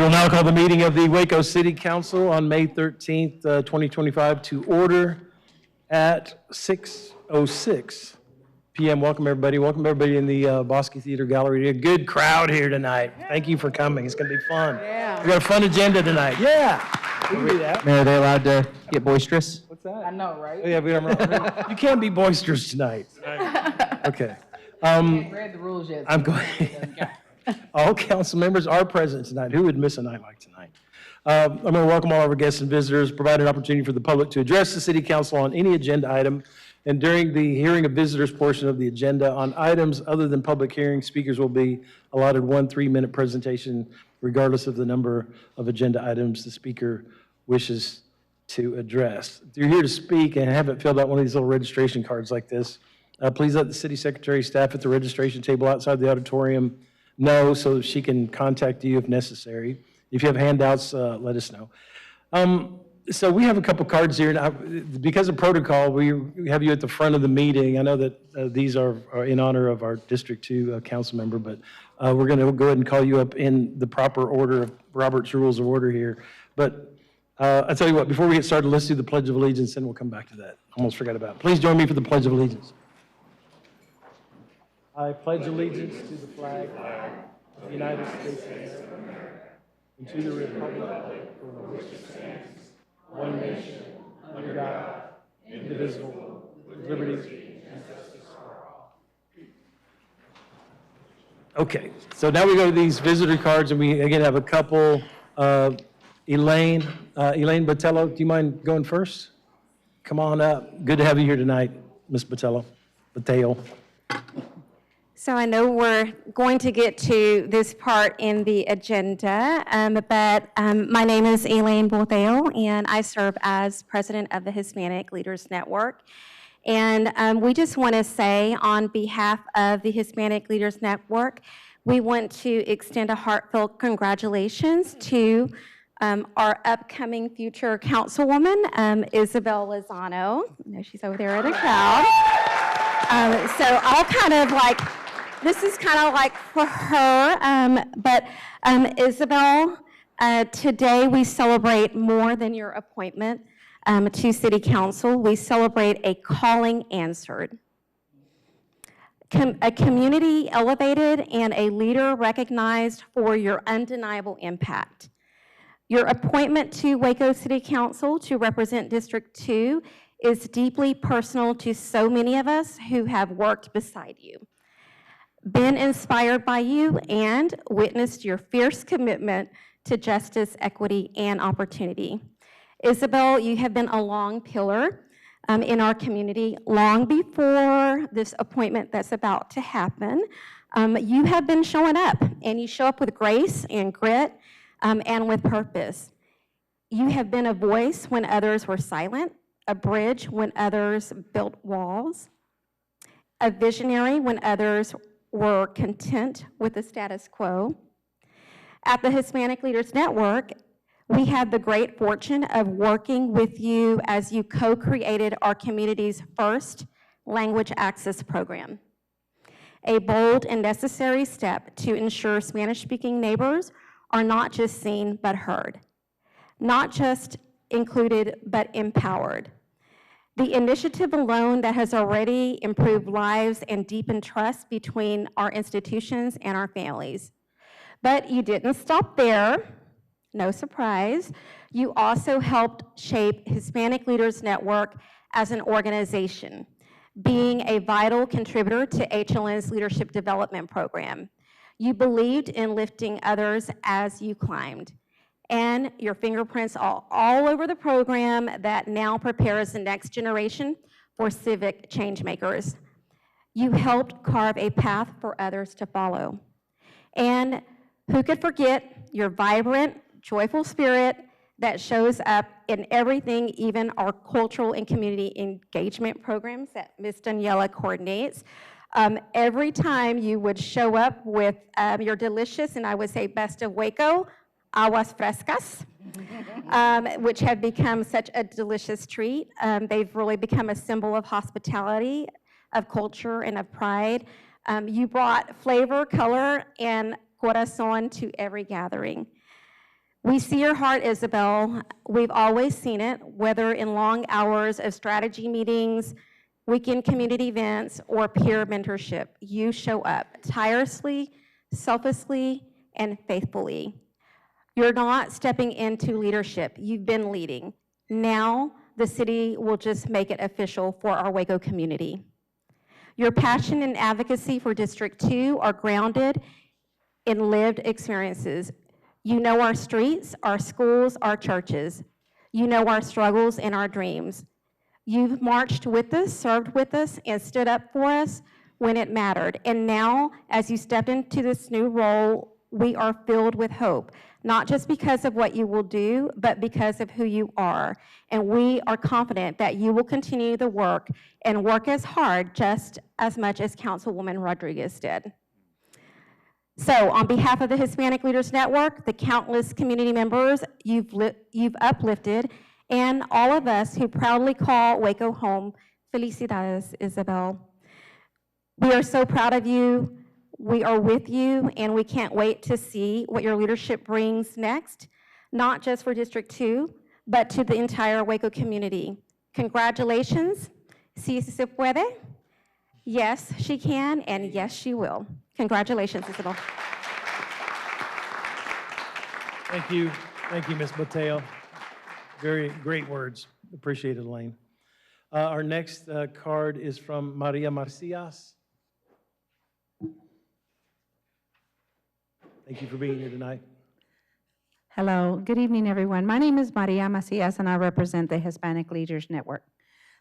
We'll now call the meeting of the Waco City Council on May 13th, 2025 to order at 6:06 p.m. Welcome, everybody. Welcome, everybody in the Bosque Theater Gallery. A good crowd here tonight. Thank you for coming. It's going to be fun. Yeah. We got a fun agenda tonight. Yeah. We can do that. Mayor, are they allowed to get boisterous? What's that? I know, right? Oh, yeah, you can't be boisterous tonight. Okay. Read the rules yet. I'm going. All council members are present tonight. Who would miss a night like tonight? I'm going to welcome all of our guests and visitors, provide an opportunity for the public to address the city council on any agenda item. And during the hearing of visitors portion of the agenda on items other than public hearing, speakers will be allotted 1 3-minute presentation regardless of the number of agenda items the speaker wishes to address. If you're here to speak and haven't filled out one of these little registration cards like this, please let the city secretary, staff at the registration table outside the auditorium know so that she can contact you if necessary. If you have handouts, let us know. So we have a couple cards here. Now, because of protocol, we have you at the front of the meeting. I know that these are in honor of our District 2 council member, but we're going to go ahead and call you up in the proper order of Robert's Rules of Order here. But I'll tell you what, before we get started, let's do the Pledge of Allegiance, and we'll come back to that. Almost forgot about it. Please join me for the Pledge of Allegiance. I pledge allegiance to the flag of the United States of America and to the republic for which it stands, one nation, under God, indivisible, with liberty and justice for all. Okay, so now we go to these visitor cards, and we again have a couple. Elaine Botello, do you mind going first? Come on up. Good to have you here tonight, Ms. Botello. So I know we're going to get to this part in the agenda, but my name is Elaine Botheo, and I serve as president of the Hispanic Leaders Network. And we just want to say on behalf of the Hispanic Leaders Network, we want to extend a heartfelt congratulations to our upcoming future councilwoman, Isabel Lozano. I know she's over there in the crowd. So I'll kind of like, this is kind of like for her, but Isabel, today we celebrate more than your appointment to City Council. We celebrate a calling answered, a community elevated, and a leader recognized for your undeniable impact. Your appointment to Waco City Council to represent District 2 is deeply personal to so many of us who have worked beside you, been inspired by you, and witnessed your fierce commitment to justice, equity, and opportunity. Isabel, you have been a long pillar in our community long before this appointment that's about to happen. You have been showing up, and you show up with grace and grit and with purpose. You have been a voice when others were silent, a bridge when others built walls, a visionary when others were content with the status quo. At the Hispanic Leaders Network, we had the great fortune of working with you as you co-created our community's first language access program, a bold and necessary step to ensure Spanish-speaking neighbors are not just seen but heard, not just included but empowered. The initiative alone that has already improved lives and deepened trust between our institutions and our families. But you didn't stop there, no surprise. You also helped shape Hispanic Leaders Network as an organization, being a vital contributor to HLN's Leadership Development Program. You believed in lifting others as you climbed, and your fingerprints are all over the program that now prepares the next generation for civic change makers. You helped carve a path for others to follow. And who could forget your vibrant, joyful spirit that shows up in everything, even our cultural and community engagement programs that Ms. Daniela coordinates. Every time you would show up with your delicious, and I would say best of Waco, aguas frescas, which have become such a delicious treat. They've really become a symbol of hospitality, of culture, and of pride. You brought flavor, color, and corazon to every gathering. We see your heart, Isabel. We've always seen it, whether in long hours of strategy meetings, weekend community events, or peer mentorship. You show up tirelessly, selflessly, and faithfully. You're not stepping into leadership. You've been leading. Now, the city will just make it official for our Waco community. Your passion and advocacy for District 2 are grounded in lived experiences. You know our streets, our schools, our churches. You know our struggles and our dreams. You've marched with us, served with us, and stood up for us when it mattered. And now, as you step into this new role, we are filled with hope, not just because of what you will do, but because of who you are. And we are confident that you will continue the work and work as hard just as much as Councilwoman Rodriguez did. So on behalf of the Hispanic Leaders Network, the countless community members you've uplifted, and all of us who proudly call Waco home, felicidades, Isabel. We are so proud of you. We are with you, and we can't wait to see what your leadership brings next, not just for District 2, but to the entire Waco community. Congratulations. Si se puede. Yes, she can, and yes, she will. Congratulations, Isabel. Thank you, Ms. Mateo. Very great words. Appreciate it, Elaine. Our next card is from Maria Marcias. Thank you for being here tonight. Hello, good evening, everyone. My name is Maria Macias, and I represent the Hispanic Leaders Network.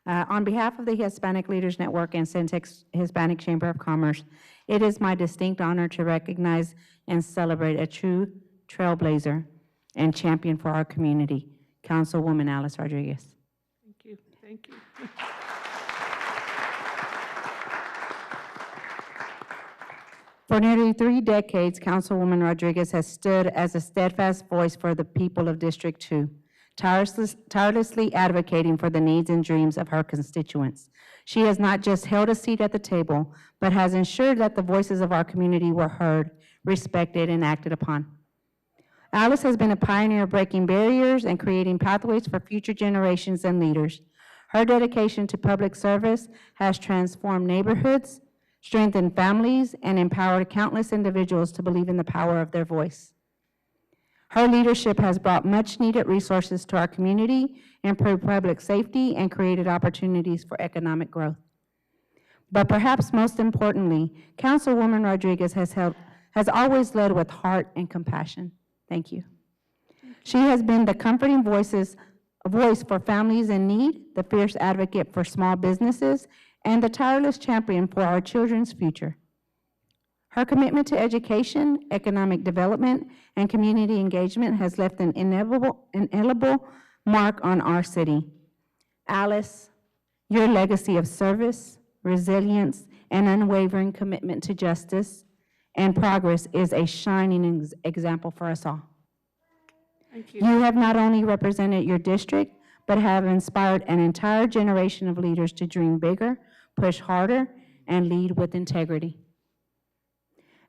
On behalf of the Hispanic Leaders Network and Centex Hispanic Chamber of Commerce, it is my distinct honor to recognize and celebrate a true trailblazer and champion for our community, Councilwoman Alice Rodriguez. Thank you, thank you. For nearly 3 decades, Councilwoman Rodriguez has stood as a steadfast voice for the people of District 2, tirelessly advocating for the needs and dreams of her constituents. She has not just held a seat at the table, but has ensured that the voices of our community were heard, respected, and acted upon. Alice has been a pioneer breaking barriers and creating pathways for future generations and leaders. Her dedication to public service has transformed neighborhoods, strengthened families, and empowered countless individuals to believe in the power of their voice. Her leadership has brought much-needed resources to our community, improved public safety, and created opportunities for economic growth. But perhaps most importantly, Councilwoman Rodriguez has always led with heart and compassion. Thank you. She has been the comforting voice for families in need, the fierce advocate for small businesses, and the tireless champion for our children's future. Her commitment to education, economic development, and community engagement has left an indelible mark on our city. Alice, your legacy of service, resilience, and unwavering commitment to justice and progress is a shining example for us all. Thank you. You have not only represented your district, but have inspired an entire generation of leaders to dream bigger, push harder, and lead with integrity.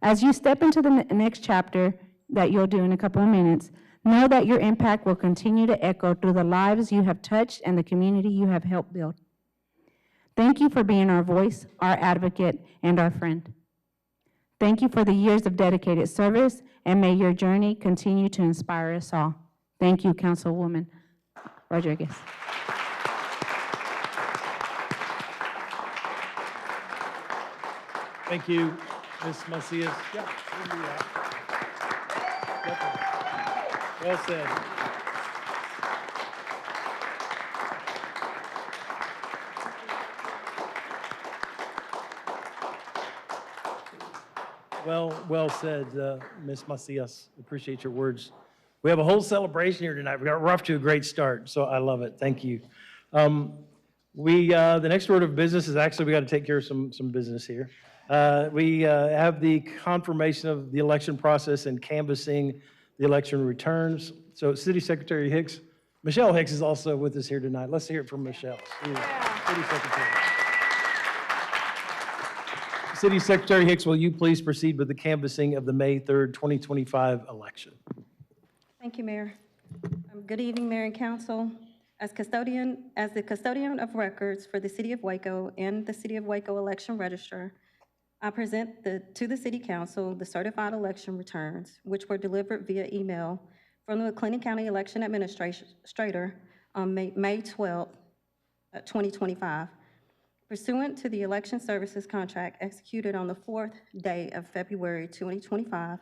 As you step into the next chapter that you'll do in a couple of minutes, know that your impact will continue to echo through the lives you have touched and the community you have helped build. Thank you for being our voice, our advocate, and our friend. Thank you for the years of dedicated service, and may your journey continue to inspire us all. Thank you, Councilwoman Rodriguez. Thank you, Ms. Macias. Yeah, we'll do that. Definitely. Well said. Well said, Ms. Macias. Appreciate your words. We have a whole celebration here tonight. We're off to a great start, so I love it. Thank you. The next order of business is actually we got to take care of some business here. We have the confirmation of the election process and canvassing the election returns. So City Secretary Hicks, Michelle Hicks is also with us here tonight. Let's hear it from Michelle. City Secretary. City Secretary Hicks, will you please proceed with the canvassing of the May 3rd, 2025 election? Thank you, Mayor. Good evening, Mayor and Council. As the custodian of records for the City of Waco and the City of Waco Election Register, I present to the City Council the certified election returns, which were delivered via email from the McLennan County Election Administrator on May 12, 2025. Pursuant to the Election Services Contract executed on the 4th day of February 2025,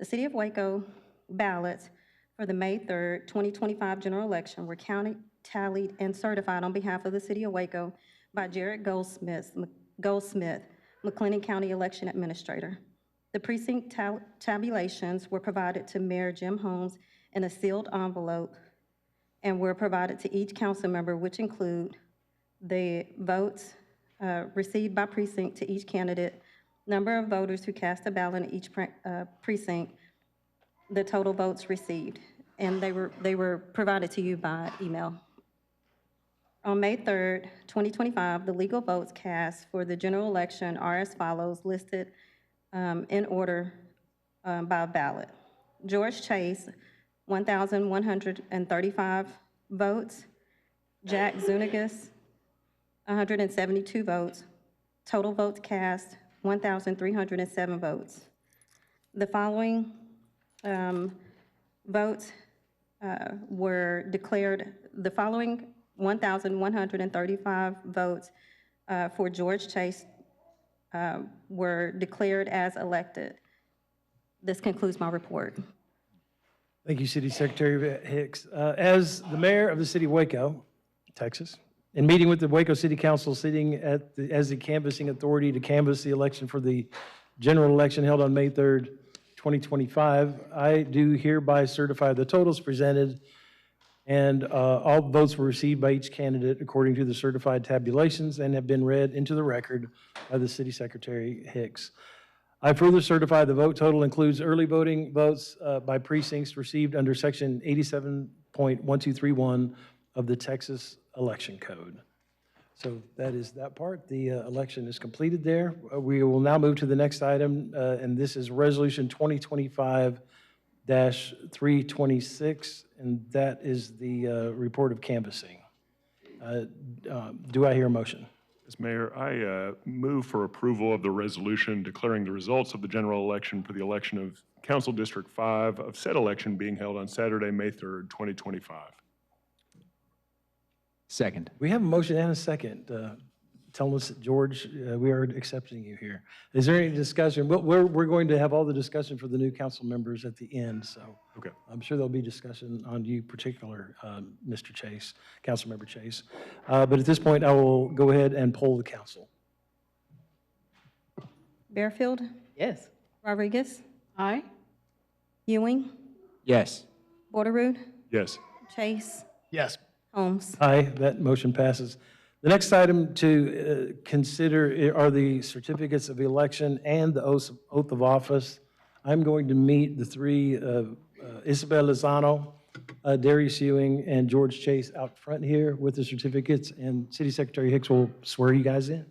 the City of Waco ballots for the May 3rd, 2025 general election were counted, tallied, and certified on behalf of the City of Waco by Jared Goldsmith, McLennan County Election Administrator. The precinct tabulations were provided to Mayor Jim Holmes in a sealed envelope and were provided to each council member, which include the votes received by precinct to each candidate, number of voters who cast a ballot in each precinct, the total votes received, and they were provided to you by email. On May 3rd, 2025, the legal votes cast for the general election are as follows, listed in order by ballot. George Chase, 1,135 votes. Jack Zunigas, 172 votes. Total votes cast, 1,307 votes. The following votes were declared, the following 1,135 votes for George Chase were declared as elected. This concludes my report. Thank you, City Secretary Hicks. As the mayor of the city of Waco, Texas, in meeting with the Waco City Council, sitting as the canvassing authority to canvass the election for the general election held on May 3rd, 2025, I do hereby certify the totals presented and all votes were received by each candidate according to the certified tabulations and have been read into the record by the City Secretary Hicks. I further certify the vote total includes early voting votes by precincts received under Section 87.1231 of the Texas Election Code. So that is that part. The election is completed there. We will now move to the next item, and this is Resolution 2025-326, and that is the report of canvassing. Do I hear a motion? Yes, Mayor, I move for approval of the resolution declaring the results of the general election for the election of Council District 5 of said election being held on Saturday, May 3rd, 2025. Second. We have a motion and a second. Telling us, George, we are accepting you here. Is there any discussion? We're going to have all the discussion for the new council members at the end, so Okay. I'm sure there'll be discussion on you particular, Mr. Chase, Councilmember Chase. But at this point, I will go ahead and poll the council. Bearfield, Yes. Rodriguez, Aye. Ewing, Yes. Borderood, Yes. Chase, Yes. Holmes. Aye, that motion passes. The next item to consider are the certificates of election and the oath of office. I'm going to meet the three, Isabel Lozano, Darius Ewing, and George Chase out front here with the certificates, and City Secretary Hicks will swear you guys in.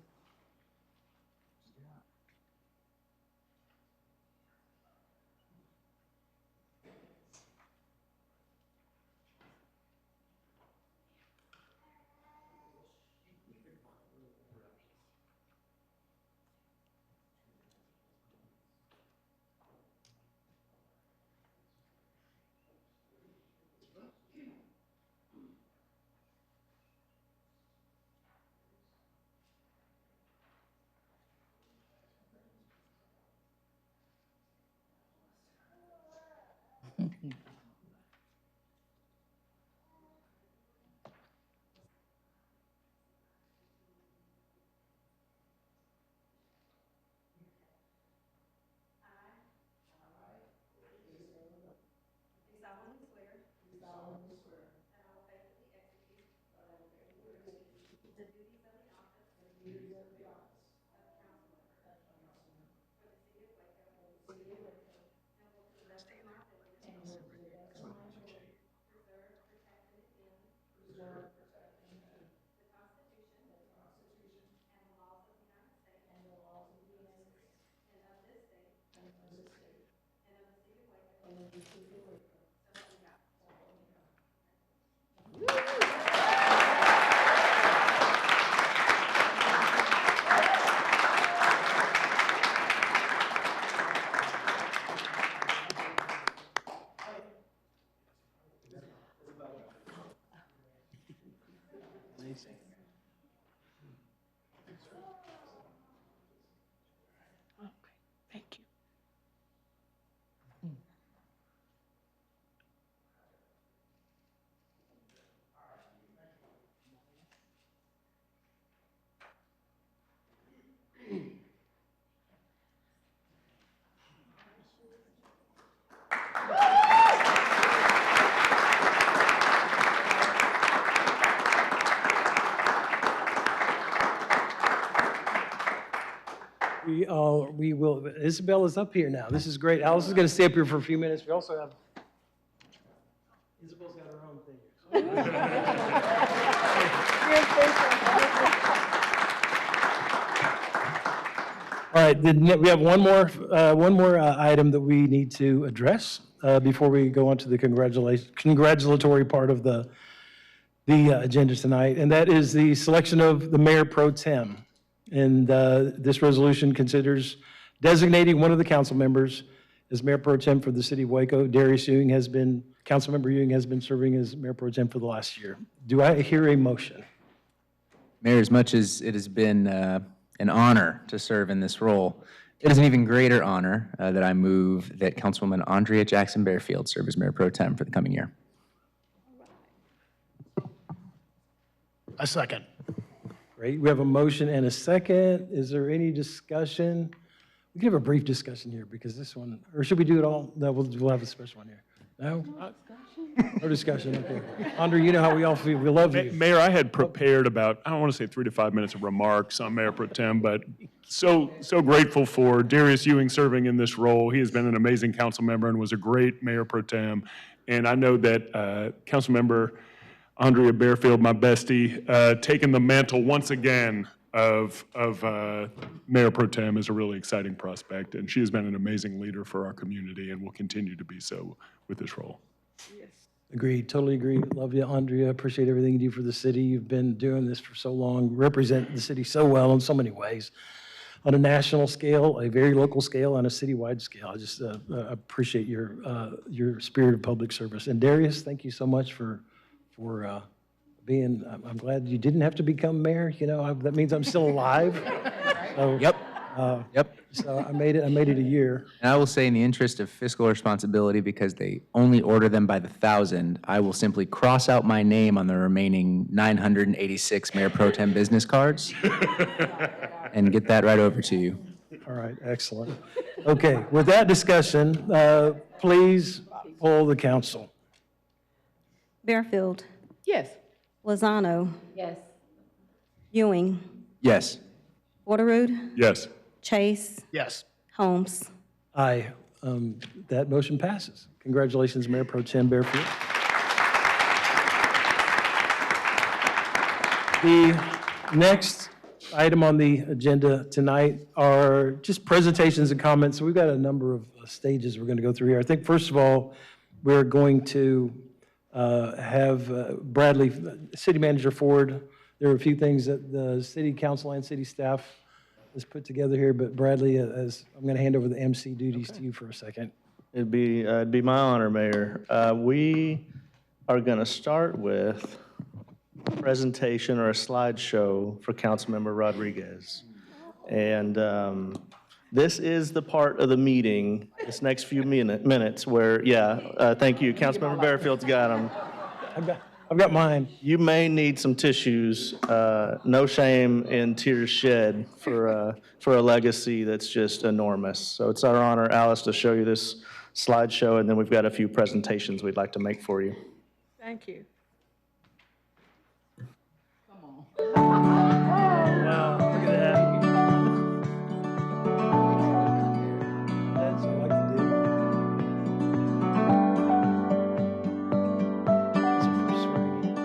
Okay, thank you. We will, Isabel is up here now. This is great. Alice is going to stay up here for a few minutes. We also have, Isabel's got her own thing. All right, we have one more item that we need to address before we go on to the congratulatory part of the agenda tonight, and that is the selection of the mayor pro tem. And this resolution considers designating one of the council members as mayor pro tem for the city of Waco. Darius Ewing has been, Councilmember Ewing has been serving as mayor pro tem for the last year. Do I hear a motion? Mayor, as much as it has been an honor to serve in this role, it is an even greater honor that I move that Councilwoman Andrea Jackson Bearfield serve as mayor pro tem for the coming year. A second. Great. We have a motion and a second. Is there any discussion? We can have a brief discussion here because this one, or should we do it all? No, we'll have a special one here. No? No discussion, okay. Andre, you know how we all feel. We love you. Mayor, I had prepared about, I don't want to say 3 to 5 minutes of remarks on Mayor Pro Tem, but so grateful for Darius Ewing serving in this role. He has been an amazing council member and was a great Mayor Pro Tem. And I know that Councilmember Andrea Bearfield, my bestie, taking the mantle once again of Mayor Pro Tem is a really exciting prospect. And she has been an amazing leader for our community and will continue to be so with this role. Agreed, totally agree. Love you, Andrea. Appreciate everything you do for the city. You've been doing this for so long, represent the city so well in so many ways. On a national scale, a very local scale, on a citywide scale. I just appreciate your spirit of public service. And Darius, thank you so much for being, I'm glad you didn't have to become mayor. You know, that means I'm still alive. So, Yep. Yep. So I made it a year. And I will say, in the interest of fiscal responsibility, because they only order them by the 1,000, I will simply cross out my name on the remaining 986 Mayor Pro Tem business cards and get that right over to you. All right, excellent. Okay, with that discussion, please poll the council. Bearfield, Yes. Lozano, Yes. Ewing, Yes. Waterrood, Yes. Chase, Yes. Holmes. Aye. That motion passes. Congratulations, Mayor Pro Tem Bearfield. The next item on the agenda tonight are just presentations and comments. So we've got a number of stages we're going to go through here. I think, first of all, we're going to have Bradley, City Manager Ford. There are a few things that the City Council and City staff has put together here, but Bradley, I'm going to hand over the MC duties to you for a second. It'd be my honor, Mayor. We are going to start with a presentation or a slideshow for Councilmember Rodriguez. And this is the part of the meeting, this next few minutes where, thank you, Councilmember Bearfield's got them. I've got mine. You may need some tissues. No shame in tears shed for a legacy that's just enormous. So it's our honor, Alice, to show you this slideshow, and then we've got a few presentations we'd like to make for you. Thank you. Wow, look at that. That's what I like to do. That's a first reading.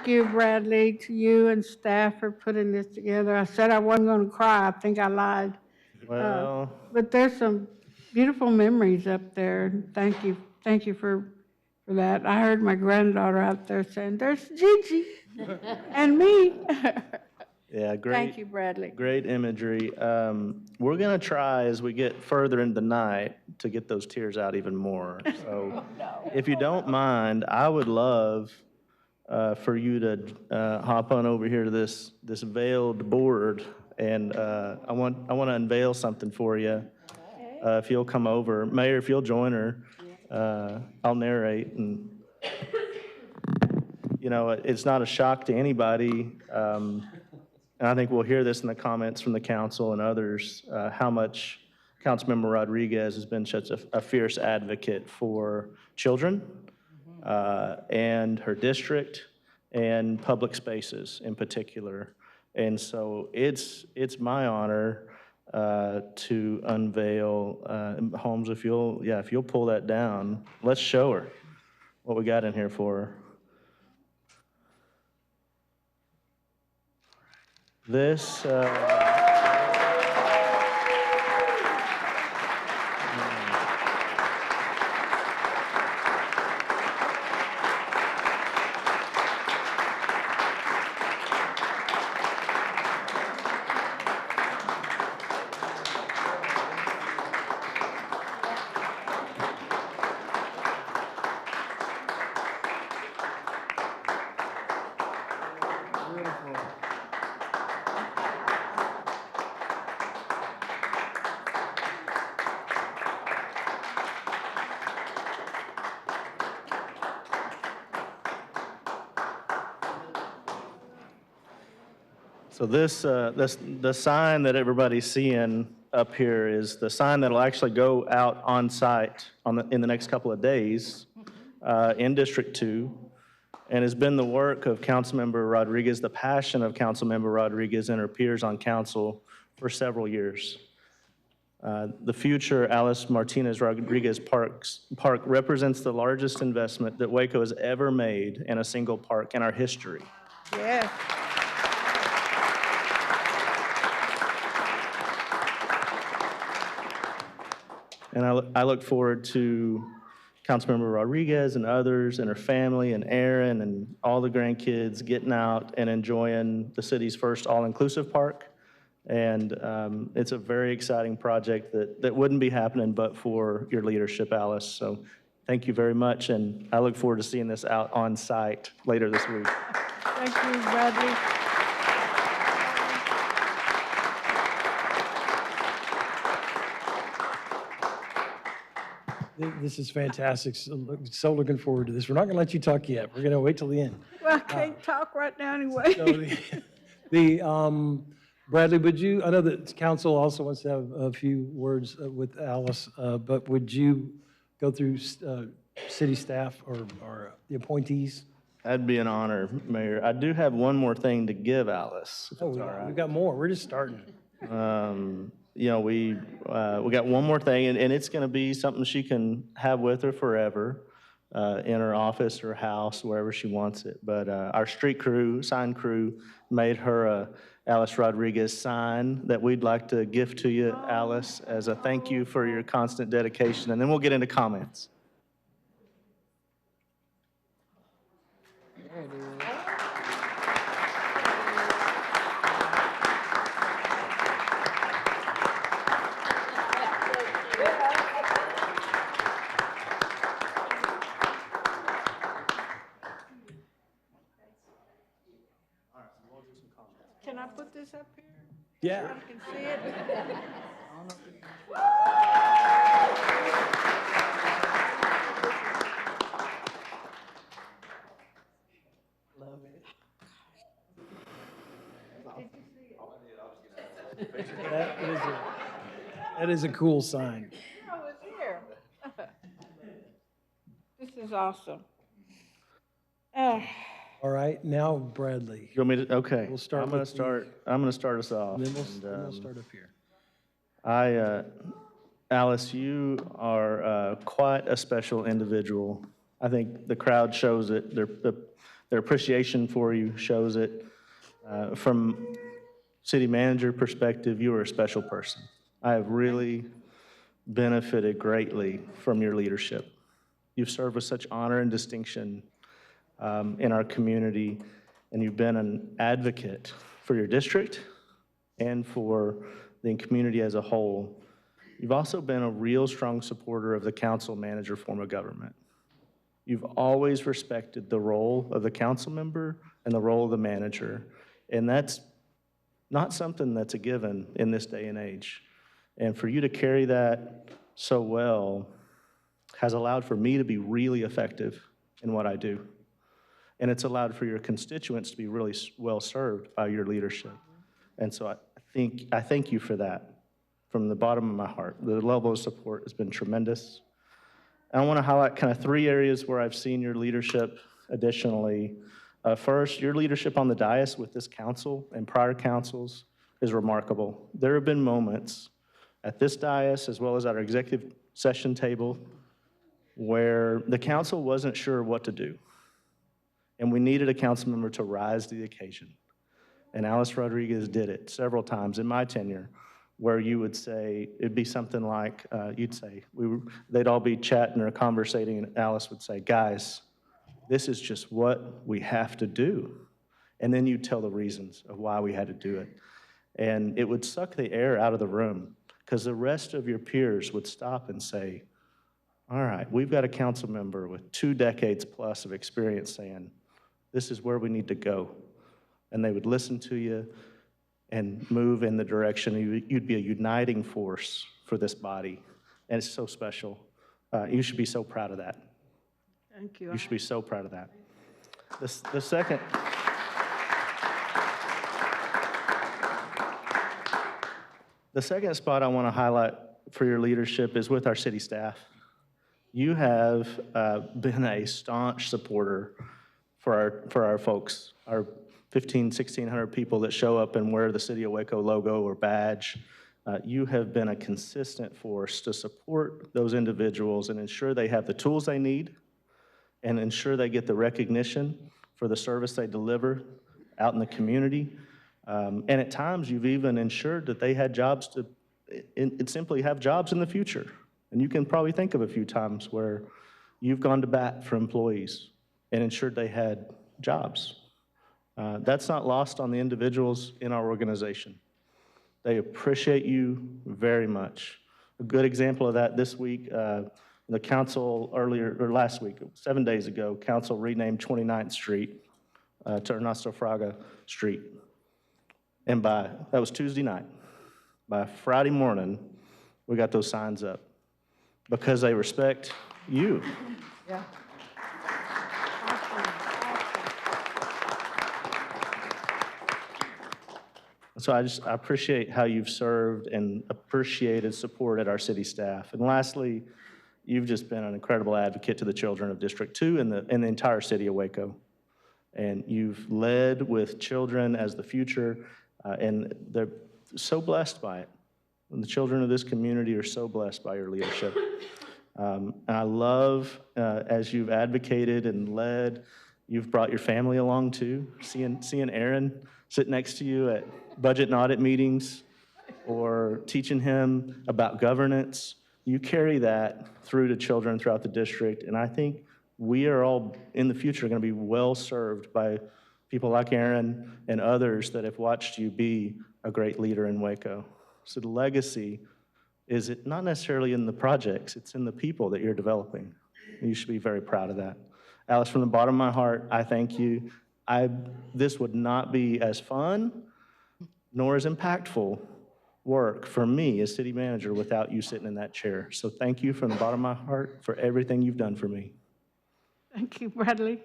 Thank you, Bradley, to you and staff for putting this together. I said I wasn't going to cry. I think I lied. Well, But there's some beautiful memories up there. Thank you for that. I heard my granddaughter out there saying, "There's Gigi and me." yeah, great. Thank you, Bradley. Great imagery. We're going to try as we get further into the night to get those tears out even more. So if you don't mind, I would love for you to hop on over here to this veiled board, and I want to unveil something for you. If you'll come over. Mayor, if you'll join her, I'll narrate. And, you know, it's not a shock to anybody. And I think we'll hear this in the comments from the council and others, how much Councilmember Rodriguez has been such a fierce advocate for children and her district and public spaces in particular. And so it's my honor to unveil, Holmes, if you'll pull that down, let's show her what we got in here for her. This, so the sign that everybody's seeing up here is the sign that'll actually go out on site in the next couple of days in District 2, and has been the work of Councilmember Rodriguez, the passion of Councilmember Rodriguez and her peers on council for several years. The future Alice Martinez Rodriguez Park represents the largest investment that Waco has ever made in a single park in our history. Yes. And I look forward to Councilmember Rodriguez and others and her family and Aaron and all the grandkids getting out and enjoying the city's first all-inclusive park. And it's a very exciting project that wouldn't be happening but for your leadership, Alice. So thank you very much, and I look forward to seeing this out on site later this week. Thank you, Bradley. This is fantastic. So looking forward to this. We're not going to let you talk yet. We're going to wait till the end. Well, I can't talk right now anyway. So Bradley, would you, I know that council also wants to have a few words with Alice, but would you go through city staff or the appointees? That'd be an honor, Mayor. I do have one more thing to give Alice, if it's all right. We've got more. We're just starting. You know, we got one more thing, and it's going to be something she can have with her forever in her office or house, wherever she wants it. But our street crew, sign crew, made her a Alice Rodriguez sign that we'd like to gift to you, Alice, as a thank you for your constant dedication. And then we'll get into comments. There it is. Can I put this up here? Yeah. I can see it. Love it. That is a cool sign. Oh, it's here. This is awesome. All right, now Bradley. You want me to? Okay. We'll start I'm going with to start. I'm going to start us off. And then we'll start up here. Alice, you are quite a special individual. I think the crowd shows it. The Their appreciation for you shows it. From city manager perspective, you are a special person. I have really benefited greatly from your leadership. You've served with such honor and distinction in our community, and you've been an advocate for your district and for the community as a whole. You've also been a real strong supporter of the council-manager form of government. You've always respected the role of the council member and the role of the manager, and that's not something that's a given in this day and age. And for you to carry that so well has allowed for me to be really effective in what I do. And it's allowed for your constituents to be really well served by your leadership. And so I thank you for that from the bottom of my heart. The level of support has been tremendous. And I want to highlight kind of 3 areas where I've seen your leadership additionally. First, your leadership on the dais with this council and prior councils is remarkable. There have been moments at this dais as well as at our executive session table where the council wasn't sure what to do. And we needed a council member to rise to the occasion. And Alice Rodriguez did it several times in my tenure, where you would say, it'd be something like, you'd say, they'd all be chatting or conversating, and Alice would say, guys, this is just what we have to do. And then you'd tell the reasons of why we had to do it. And it would suck the air out of the room, because the rest of your peers would stop and say, all right, we've got a council member with 2 decades plus of experience saying, this is where we need to go. And they would listen to you and move in the direction. You'd be a uniting force for this body. And it's so special. You should be so proud of that. Thank you. You should be so proud of that. The second spot I want to highlight for your leadership is with our city staff. You have been a staunch supporter for our folks, our 1,600 people that show up and wear the City of Waco logo or badge. You have been a consistent force to support those individuals and ensure they have the tools they need and ensure they get the recognition for the service they deliver out in the community. And at times, you've even ensured that they had jobs and simply have jobs in the future. And you can probably think of a few times where you've gone to bat for employees and ensured they had jobs. That's not lost on the individuals in our organization. They appreciate you very much. A good example of that this week, the council last week, 7 days ago, council renamed 29th Street to Ernesto Fraga Street. And that was Tuesday night. By Friday morning, we got those signs up because they respect you. Yeah. So I appreciate how you've served and appreciated support at our city staff. And lastly, you've just been an incredible advocate to the children of District 2 and the entire city of Waco. And you've led with children as the future, and they're so blessed by it. And the children of this community are so blessed by your leadership. And I love, as you've advocated and led, you've brought your family along too. Seeing Aaron sit next to you at budget and audit meetings or teaching him about governance. You carry that through to children throughout the district. And I think we are all in the future going to be well served by people like Aaron and others that have watched you be a great leader in Waco. So the legacy is not necessarily in the projects, it's in the people that you're developing. And you should be very proud of that. Alice, from the bottom of my heart, I thank you. This would not be as fun nor as impactful work for me as city manager without you sitting in that chair. So thank you from the bottom of my heart for everything you've done for me. Thank you, Bradley.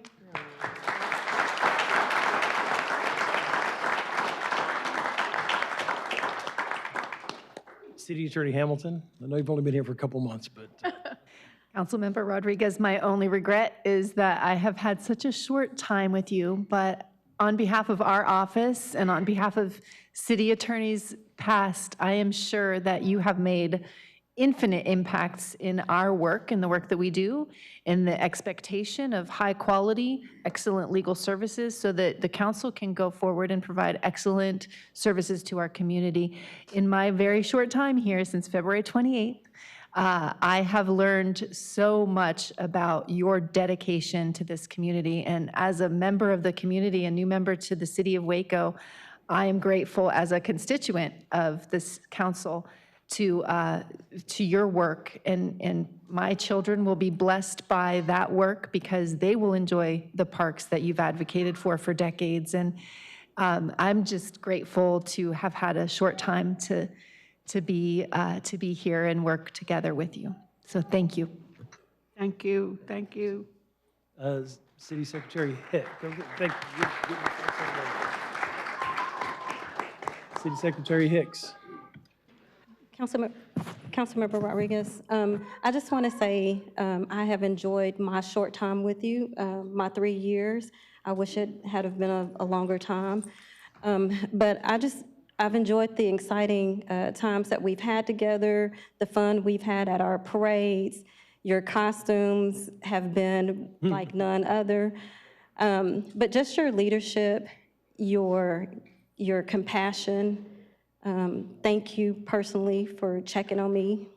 City Attorney Hamilton, I know you've only been here for a couple months, but Councilmember Rodriguez, my only regret is that I have had such a short time with you, but on behalf of our office and on behalf of city attorneys past, I am sure that you have made infinite impacts in our work and the work that we do, and the expectation of high quality, excellent legal services so that the council can go forward and provide excellent services to our community. In my very short time here, since February 28th, I have learned so much about your dedication to this community. And as a member of the community, a new member to the city of Waco, I am grateful as a constituent of this council to your work. And my children will be blessed by that work because they will enjoy the parks that you've advocated for decades. And I'm just grateful to have had a short time to be here and work together with you. So thank you. Thank you, thank you. City Secretary Hick. Thank you. City Secretary Hicks. Councilmember Rodriguez, I just want to say I have enjoyed my short time with you, my 3 years. I wish it had have been a longer time. But I've enjoyed the exciting times that we've had together, the fun we've had at our parades. Your costumes have been like none other. But just your leadership, your compassion, thank you personally for checking on me.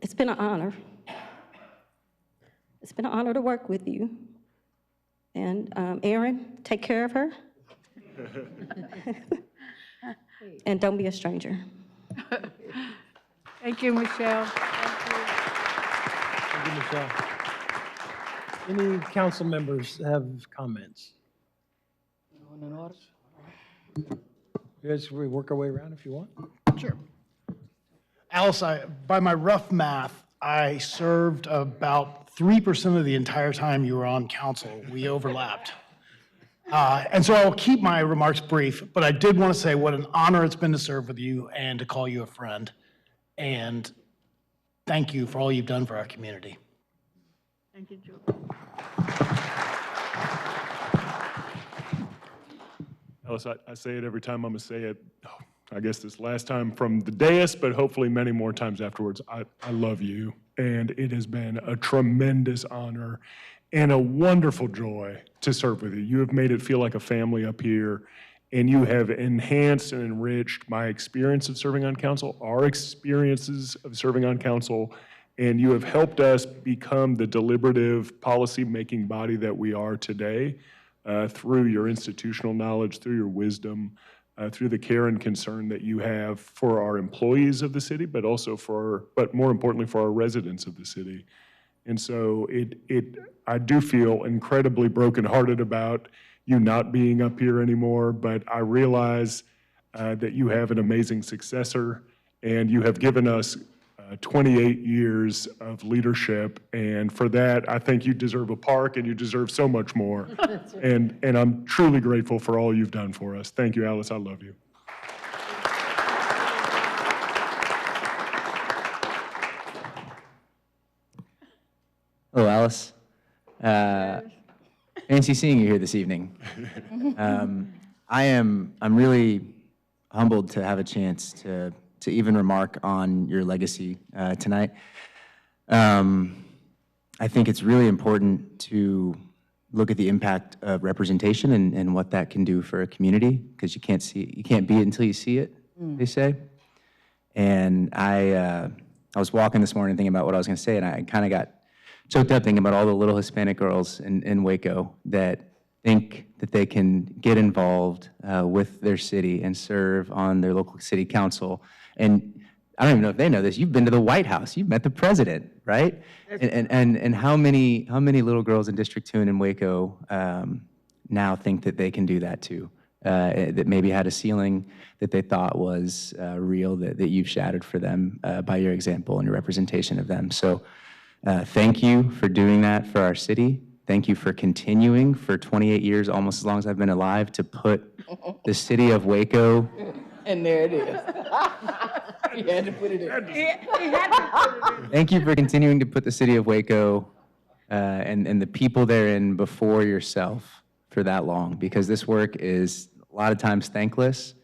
It's been an honor. It's been an honor to work with you. And Aaron, take care of her. And don't be a stranger. Thank you, Michelle. Thank you, Michelle. Any council members have comments? You guys, we work our way around if you want. Sure. Alice, by my rough math, I served about 3% of the entire time you were on council. We overlapped. And so I'll keep my remarks brief, but I did want to say what an honor it's been to serve with you and to call you a friend. And thank you for all you've done for our community. Thank you, Joe. Alice, I say it every time I'm going to say it. I guess this last time from the dais, but hopefully many more times afterwards. I love you, and it has been a tremendous honor and a wonderful joy to serve with you. You have made it feel like a family up here, and you have enhanced and enriched my experience of serving on council, our experiences of serving on council, and you have helped us become the deliberative policy-making body that we are today through your institutional knowledge, through your wisdom, through the care and concern that you have for our employees of the city, but also but more importantly, for our residents of the city. And so I do feel incredibly brokenhearted about you not being up here anymore, but I realize that you have an amazing successor, and you have given us 28 years of leadership, and for that, I think you deserve a park, and you deserve so much more. And I'm truly grateful for all you've done for us. Thank you, Alice. I love you. Hello, Alice. Fancy seeing you here this evening. I'm really humbled to have a chance to even remark on your legacy tonight. I think it's really important to look at the impact of representation and what that can do for a community, because you can't be it until you see it, they say. And I was walking this morning thinking about what I was going to say, and I kind of got choked up thinking about all the little Hispanic girls in Waco that think that they can get involved with their city and serve on their local city council. And I don't even know if they know this. You've been to the White House. You've met the president, right? And how many little girls in District 2 and in Waco now think that they can do that too? That maybe had a ceiling that they thought was real, that you've shattered for them by your example and your representation of them. So thank you for doing that for our city. Thank you for continuing for 28 years, almost as long as I've been alive, to put the city of Waco. And there it is. He had to put it in. Thank you for continuing to put the city of Waco and the people therein before yourself for that long, because this work is a lot of times thankless,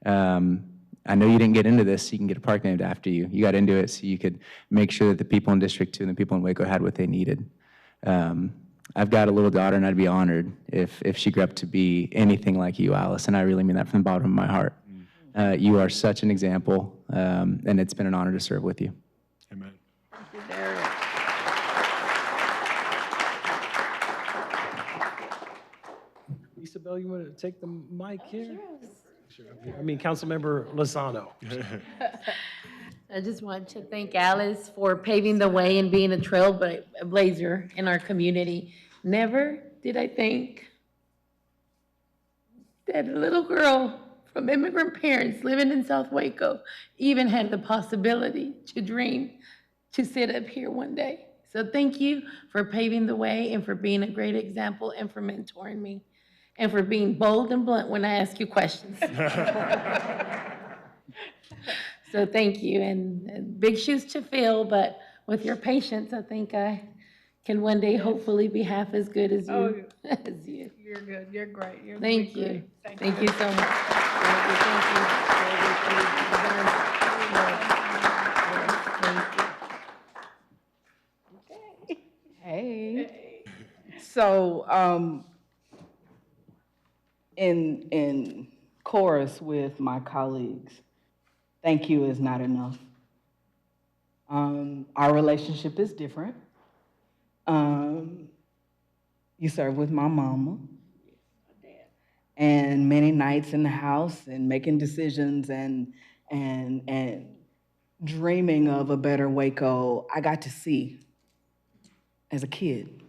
I know you didn't get into this so you can get a park named after you. You got into it so you could make sure that the people in District 2 and the people in Waco had what they needed. I've got a little daughter, and I'd be honored if she grew up to be anything like you, Alice, and I really mean that from the bottom of my heart. You are such an example, and it's been an honor to serve with you. Amen. Isabel, you want to take the mic here? Sure. I mean, Councilmember Lozano. I just want to thank Alice for paving the way and being a trailblazer in our community. Never did I think that a little girl from immigrant parents living in South Waco even had the possibility to dream to sit up here one day. So thank you for paving the way and for being a great example and for mentoring me and for being bold and blunt when I ask you questions. So thank you, and big shoes to fill, but with your patience, I think I can one day hopefully be half as good as you. As you. You're good, you're great. You're Thank great. you. Thank you so much. Thank you. Hey. So, in chorus with my colleagues, thank you is not enough. Our relationship is different. You serve with my mama. And many nights in the house and making decisions and dreaming of a better Waco, I got to see as a kid.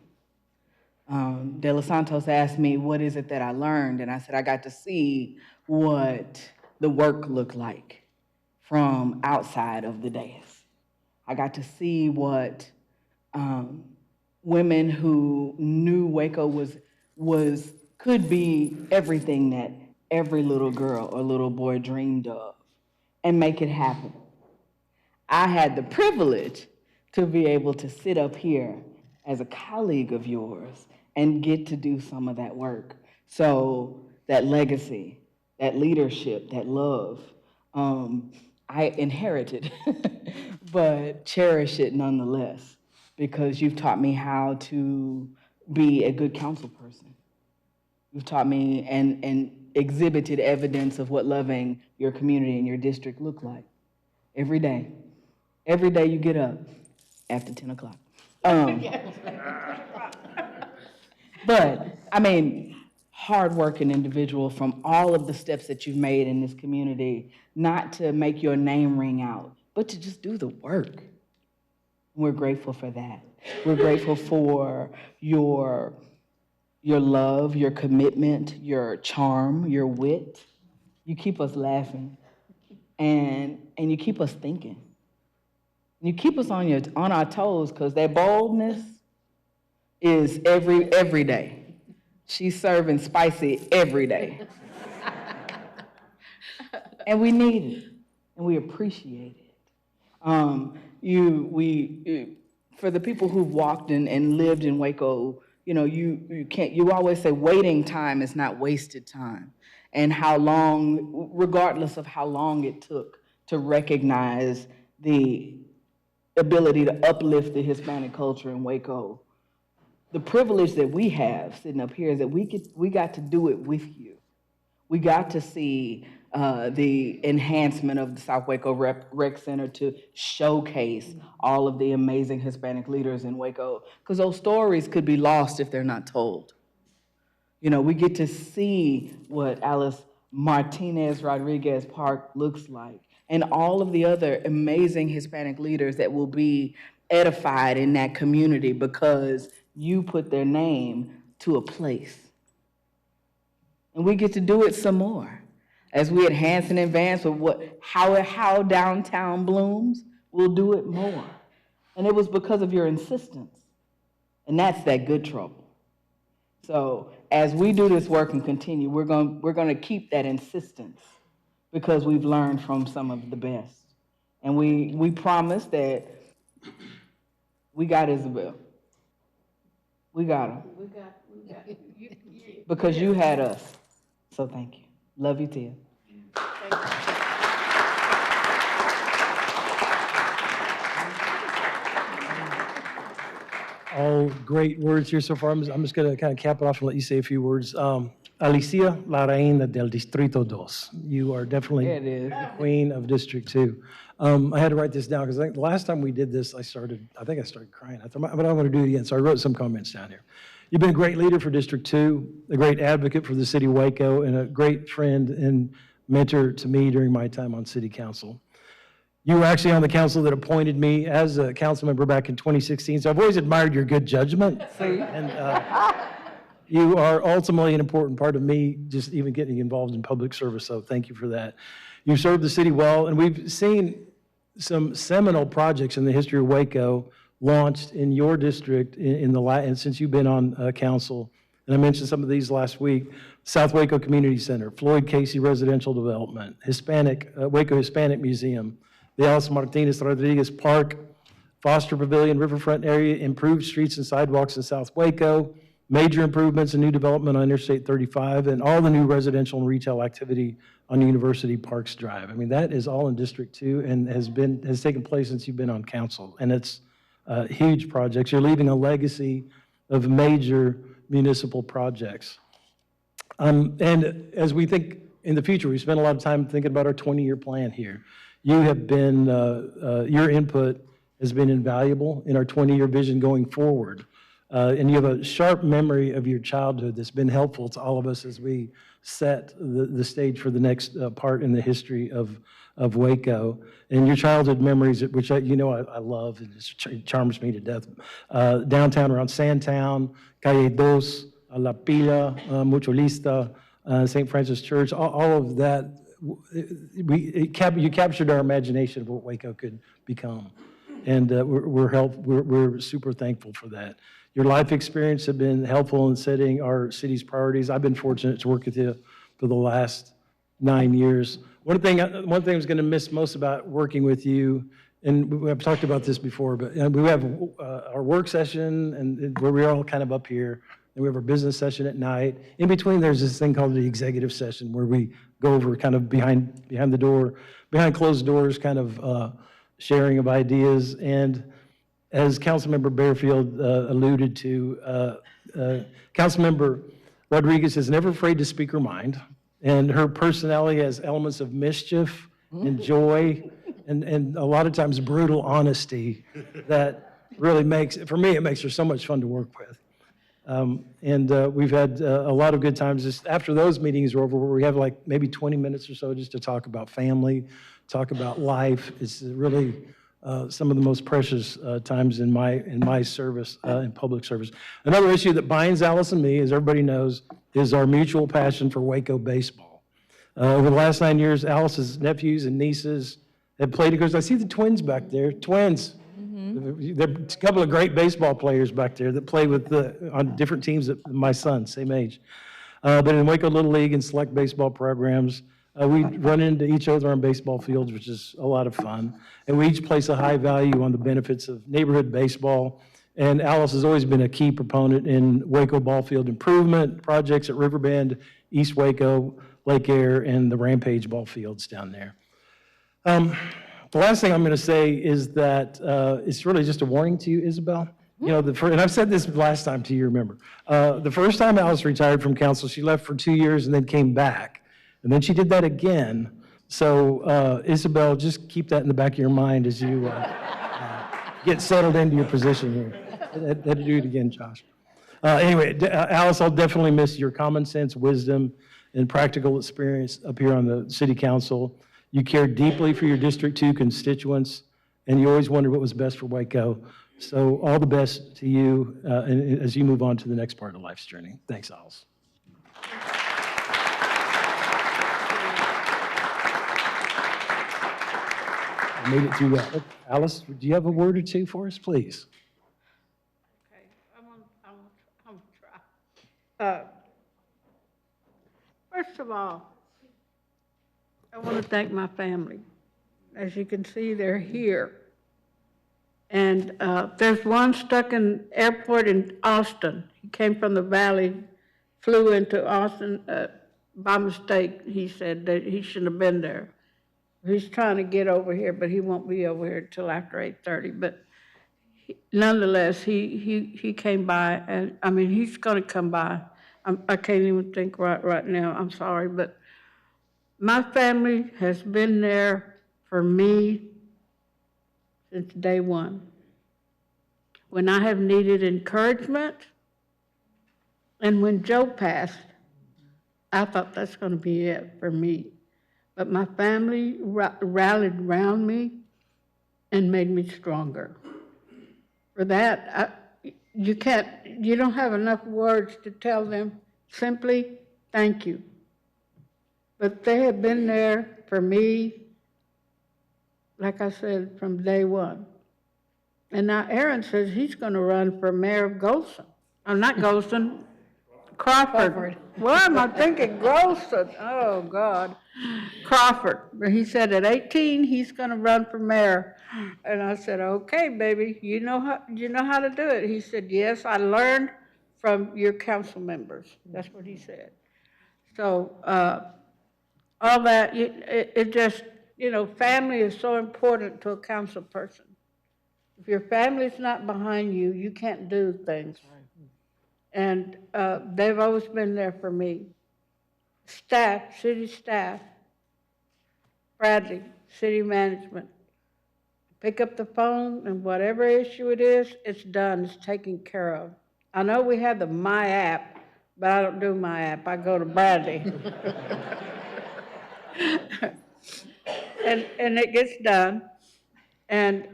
De Los Santos asked me, what is it that I learned? And I said, I got to see what the work looked like from outside of the dais. I got to see what women who knew Waco could be everything that every little girl or little boy dreamed of and make it happen. I had the privilege to be able to sit up here as a colleague of yours and get to do some of that work. So that legacy, that leadership, that love, I inherited, but cherish it nonetheless, because you've taught me how to be a good council person. You've taught me and exhibited evidence of what loving your community and your district look like every day. Every day you get up after 10 o'clock. But, I mean, hardworking individual from all of the steps that you've made in this community, not to make your name ring out, but to just do the work. We're grateful for that. We're grateful for your love, your commitment, your charm, your wit. You keep us laughing, and you keep us thinking. You keep us on our toes, because that boldness is every day. She's serving spicy every day. And we need it, and we appreciate it. For the people who've walked and lived in Waco, you know, you always say waiting time is not wasted time. And how long, regardless of how long it took to recognize the ability to uplift the Hispanic culture in Waco, the privilege that we have sitting up here is that we got to do it with you. We got to see the enhancement of the South Waco Rec Center to showcase all of the amazing Hispanic leaders in Waco, because those stories could be lost if they're not told. You know, we get to see what Alice Martinez Rodriguez Park looks like, and all of the other amazing Hispanic leaders that will be edified in that community because you put their name to a place. And we get to do it some more. As we enhance and advance with how downtown blooms, we'll do it more. And it was because of your insistence. And that's that good trouble. So as we do this work and continue, we're going to keep that insistence, because we've learned from some of the best. And we promise that we got Isabel. We got her. We got Because you had us. So thank you. Love you, Tia. All great words here so far. I'm just going to kind of cap it off and let you say a few words. Alicia, la reina del Distrito Dos. You are definitely There it is. the queen of District 2. I had to write this down because I think the last time we did this, I think I started crying. I thought, but I want to do it again, so I wrote some comments down here. You've been a great leader for District 2, a great advocate for the city of Waco, and a great friend and mentor to me during my time on city council. You were actually on the council that appointed me as a council member back in 2016, so I've always admired your good judgment. And you are ultimately an important part of me just even getting involved in public service, so thank you for that. You served the city well, and we've seen some seminal projects in the history of Waco launched in your district and since you've been on council. And I mentioned some of these last week. South Waco Community Center, Floyd Casey Residential Development, Waco Hispanic Museum, the Alice Martinez Rodriguez Park, Foster Pavilion, Riverfront area, improved streets and sidewalks in South Waco, major improvements and new development on Interstate 35, and all the new residential and retail activity on University Parks Drive. I mean, that is all in District 2 and has taken place since you've been on council, and it's huge projects. You're leaving a legacy of major municipal projects. And as we think in the future, we spent a lot of time thinking about our 20-year plan here. You have been, your input has been invaluable in our 20-year vision going forward. And you have a sharp memory of your childhood that's been helpful to all of us as we set the stage for the next part in the history of Waco. And your childhood memories, which I love, and it charms me to death. Downtown around Sandtown, Calle Dos, La Pila, Mutualista, St. Francis Church, all of that. You captured our imagination of what Waco could become. And we're super thankful for that. Your life experience has been helpful in setting our city's priorities. I've been fortunate to work with you for the last 9 years. One thing I was going to miss most about working with you, and we've talked about this before, but we have our work session and where we're all kind of up here, and we have our business session at night. In between, there's this thing called the executive session where we go over kind of behind the door, behind closed doors, kind of sharing of ideas. And as Councilmember Bearfield alluded to, Councilmember Rodriguez is never afraid to speak her mind, and her personality has elements of mischief and joy and a lot of times brutal honesty that really for me, it makes her so much fun to work with. We've had a lot of good times just after those meetings are over, where we have like maybe 20 minutes or so just to talk about family, talk about life. It's really some of the most precious times in my service, in public service. Another issue that binds Alice and me, as everybody knows, is our mutual passion for Waco baseball. Over the last 9 years, Alice's nephews and nieces have played because I see the twins back there. Twins. There are a couple of great baseball players back there that play on different teams that my son, same age. But in Waco Little League and select baseball programs, we run into each other on baseball fields, which is a lot of fun. And we each place a high value on the benefits of neighborhood baseball. And Alice has always been a key proponent in Waco ball field improvement projects at Riverbend, East Waco, Lake Air, and the Rampage ball fields down there. The last thing I'm going to say is that it's really just a warning to you, Isabel. You know, and I've said this last time to you, remember. The first time Alice retired from council, she left for 2 years and then came back. And then she did that again. So, Isabel, just keep that in the back of your mind as you get settled into your position here. Had to do it again, Josh. Anyway, Alice, I'll definitely miss your common sense, wisdom, and practical experience up here on the city council. You cared deeply for your District 2 constituents, and you always wondered what was best for Waco. So all the best to you as you move on to the next part of life's journey. Thanks, Alice. I made it through that. Alice, do you have a word or two for us, please? Okay, I'm gonna try. First of all, I want to thank my family. As you can see, they're here. And there's one stuck in airport in Austin. He came from the Valley, flew into Austin by mistake. He said that he shouldn't have been there. He's trying to get over here, but he won't be over here until after 8:30. But nonetheless, he came by, and, I mean, he's gonna come by. I can't even think right now, I'm sorry, but my family has been there for me since day one. When I have needed encouragement, and when Joe passed, I thought that's gonna be it for me. But my family rallied around me and made me stronger. For that, you don't have enough words to tell them simply thank you. But they have been there for me, like I said, from day one. And now Aaron says he's going to run for mayor of Golson. I'm not Golson, Crawford. What am I thinking? Golson. Oh, God. Crawford. But he said at 18 he's going to run for mayor. And I said, okay, baby, you know how to do it. He said, yes, I learned from your council members. That's what he said. So all that, it just, family is so important to a council person. If your family's not behind you, you can't do things. And they've always been there for me. Staff, city staff, Bradley, city management. Pick up the phone, and whatever issue it is, it's done, it's taken care of. I know we have the My App, but I don't do My App, I go to Bradley. and it gets done, and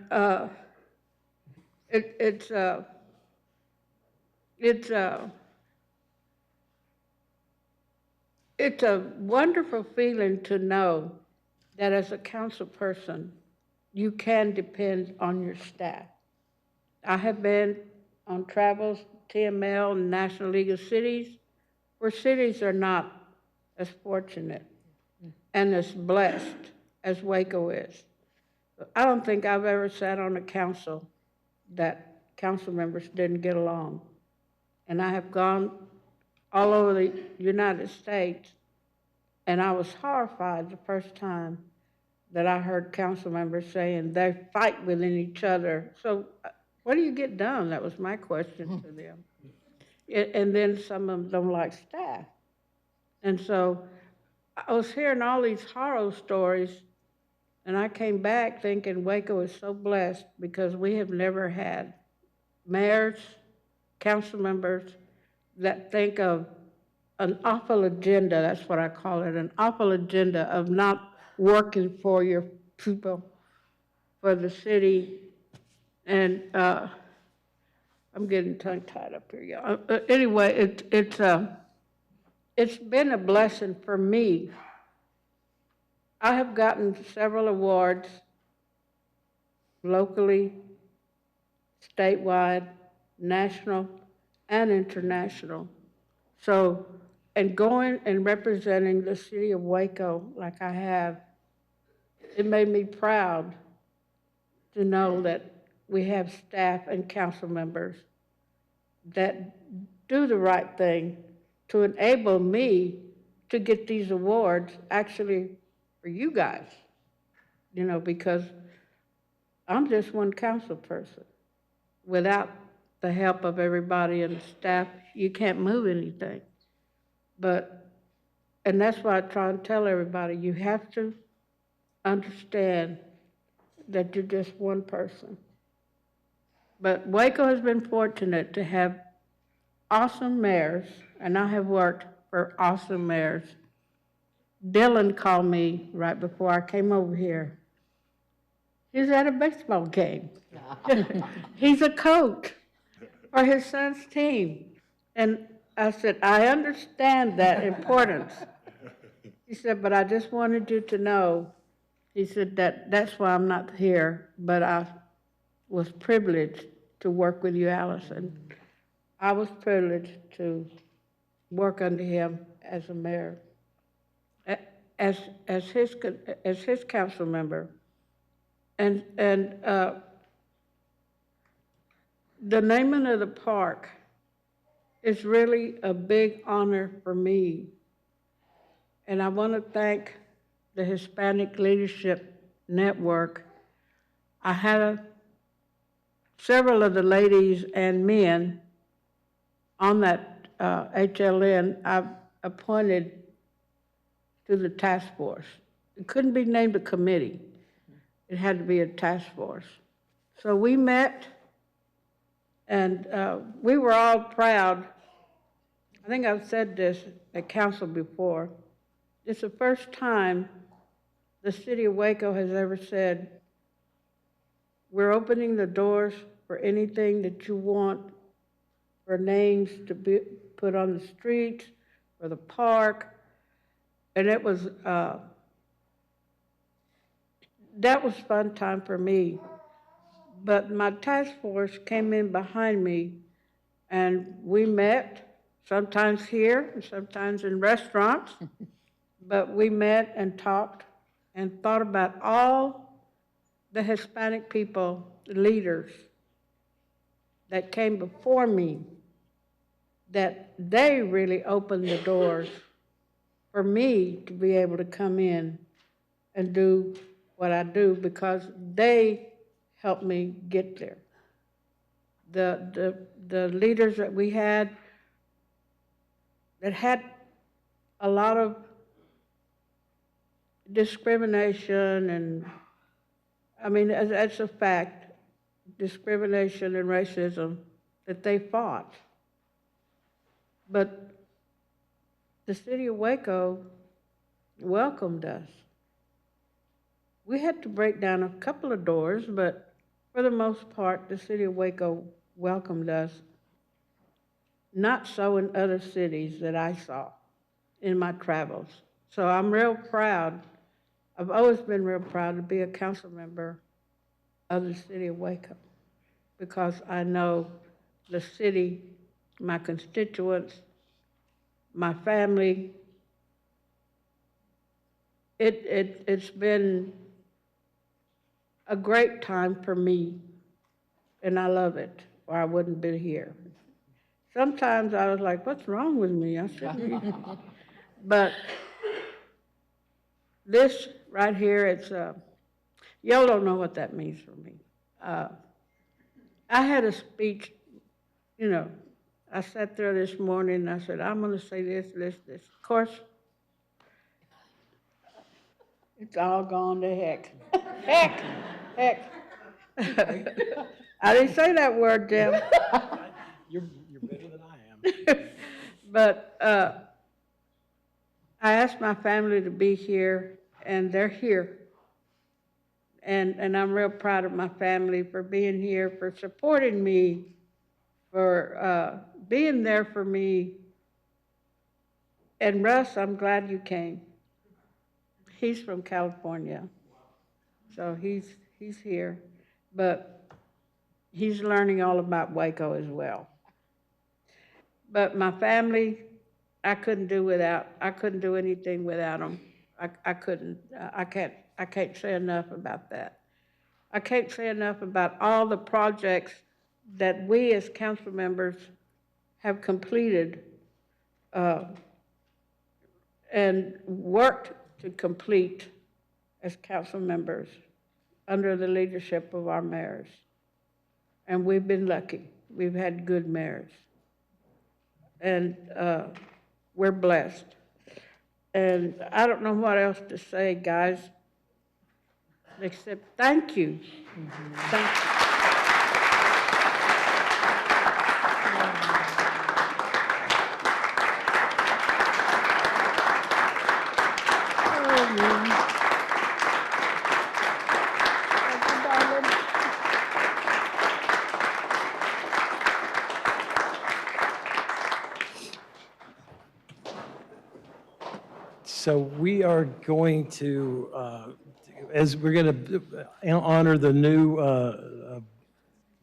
it's a wonderful feeling to know that as a council person, you can depend on your staff. I have been on travels, TML, and National League of Cities, where cities are not as fortunate and as blessed as Waco is. I don't think I've ever sat on a council that council members didn't get along. And I have gone all over the United States, and I was horrified the first time that I heard council members saying they fight within each other. So what do you get done? That was my question to them. And then some of them don't like staff. And so I was hearing all these horror stories, and I came back thinking Waco is so blessed because we have never had mayors, council members that think of an awful agenda, that's what I call it, an awful agenda of not working for your people, for the city. And I'm getting tongue-tied up here, y'all. Anyway, it's been a blessing for me. I have gotten several awards locally, statewide, national, and international. So, and going and representing the city of Waco like I have, it made me proud to know that we have staff and council members that do the right thing to enable me to get these awards actually for you guys, because I'm just one council person. Without the help of everybody and the staff, you can't move anything. And that's why I try and tell everybody, you have to understand that you're just one person. But Waco has been fortunate to have awesome mayors, and I have worked for awesome mayors. Dylan called me right before I came over here. He's at a baseball game. He's a coach for his son's team. And I said, I understand that importance. He said, but I just wanted you to know, he said, that's why I'm not here, but I was privileged to work with you, Allison. I was privileged to work under him as a mayor, as his council member. And the naming of the park is really a big honor for me. And I want to thank the Hispanic Leadership Network. I had several of the ladies and men on that HLN, I've appointed to the task force. It couldn't be named a committee. It had to be a task force. So we met, and we were all proud. I think I've said this at council before. It's the first time the city of Waco has ever said, we're opening the doors for anything that you want, for names to be put on the streets, for the park. And it was, that was fun time for me. But my task force came in behind me, and we met, sometimes here, and sometimes in restaurants, but we met and talked and thought about all the Hispanic people, leaders that came before me, that they really opened the doors for me to be able to come in and do what I do, because they helped me get there. The leaders that we had that had a lot of discrimination, and I mean, that's a fact, discrimination and racism that they fought. But the city of Waco welcomed us. We had to break down a couple of doors, but for the most part, the city of Waco welcomed us. Not so in other cities that I saw in my travels. So I'm real proud. I've always been real proud to be a council member of the city of Waco, because I know the city, my constituents, my family. It's been a great time for me, and I love it, or I wouldn't be here. Sometimes I was like, what's wrong with me? I shouldn't be. But this right here, it's, y'all don't know what that means for me. I had a speech, you know, I sat there this morning and I said, I'm gonna say this. Of course, it's all gone to heck. Heck. I didn't say that word, Jim. You're better than I am. But I asked my family to be here, and they're here. And I'm real proud of my family for being here, for supporting me, for being there for me. And Russ, I'm glad you came. He's from California, so he's here, but he's learning all about Waco as well. But my family, I couldn't do anything without them. I couldn't. I can't say enough about that. I can't say enough about all the projects that we as council members have completed and worked to complete as council members under the leadership of our mayors. And we've been lucky. We've had good mayors. And we're blessed. And I don't know what else to say, guys, except thank you. Thank you. So we are going to, as we're going to honor the new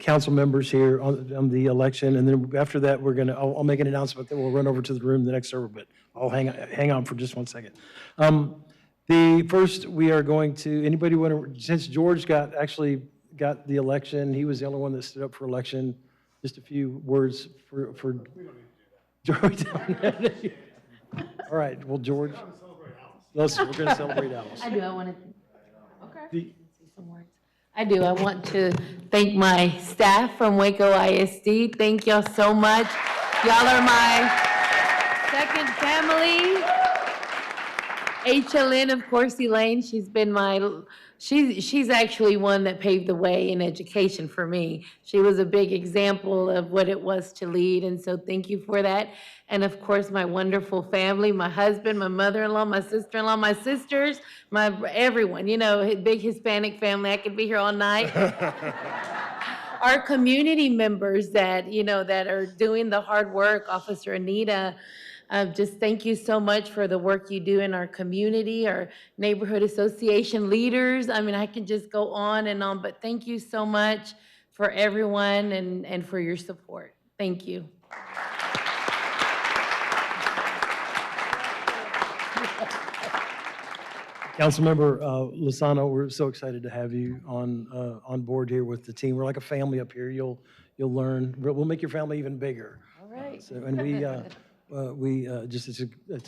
council members here on the election, and then after that, we're going to, I'll make an announcement that we'll run over to the room, the next server, but I'll hang on for just 1 second. The first, we are going to, anybody want to, since George actually got the election, he was the only one that stood up for election, just a few words for George. All right, well, George. Listen, we're going to celebrate Alice. I do, I want to. The- say some words. I do. I want to thank my staff from Waco ISD. Thank y'all so much. Y'all are my second family. HLN, of course, Elaine, she's been she's actually one that paved the way in education for me. She was a big example of what it was to lead, and so thank you for that. And of course, my wonderful family, my husband, my mother-in-law, my sister-in-law, my sisters, everyone, you know, big Hispanic family. I could be here all night. Our community members that, you know, that are doing the hard work, Officer Anita, just thank you so much for the work you do in our community, our neighborhood association leaders. I mean, I can just go on and on, but thank you so much for everyone and for your support. Thank you. Councilmember Lozano, we're so excited to have you on board here with the team. We're like a family up here. You'll learn. We'll make your family even bigger. All right. It's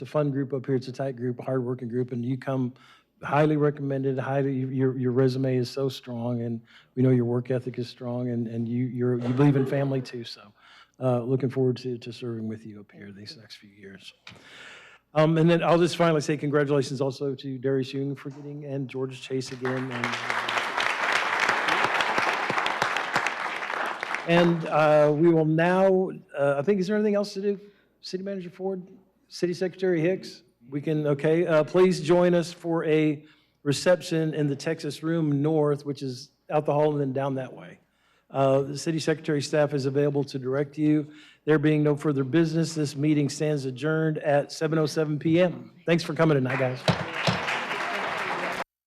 a fun group up here. It's a tight group, a hardworking group, and you come highly recommended. Your resume is so strong, and we know your work ethic is strong, and you believe in family too. So, looking forward to serving with you up here these next few years. And then I'll just finally say congratulations also to Darius Ewing for getting, and George Chase again. And we will now, I think, is there anything else to do? City Manager Ford, City Secretary Hicks? We can, okay. Please join us for a reception in the Texas Room North, which is out the hall and then down that way. The City Secretary staff is available to direct you. There being no further business, this meeting stands adjourned at 7:07 p.m. Thanks for coming tonight, guys.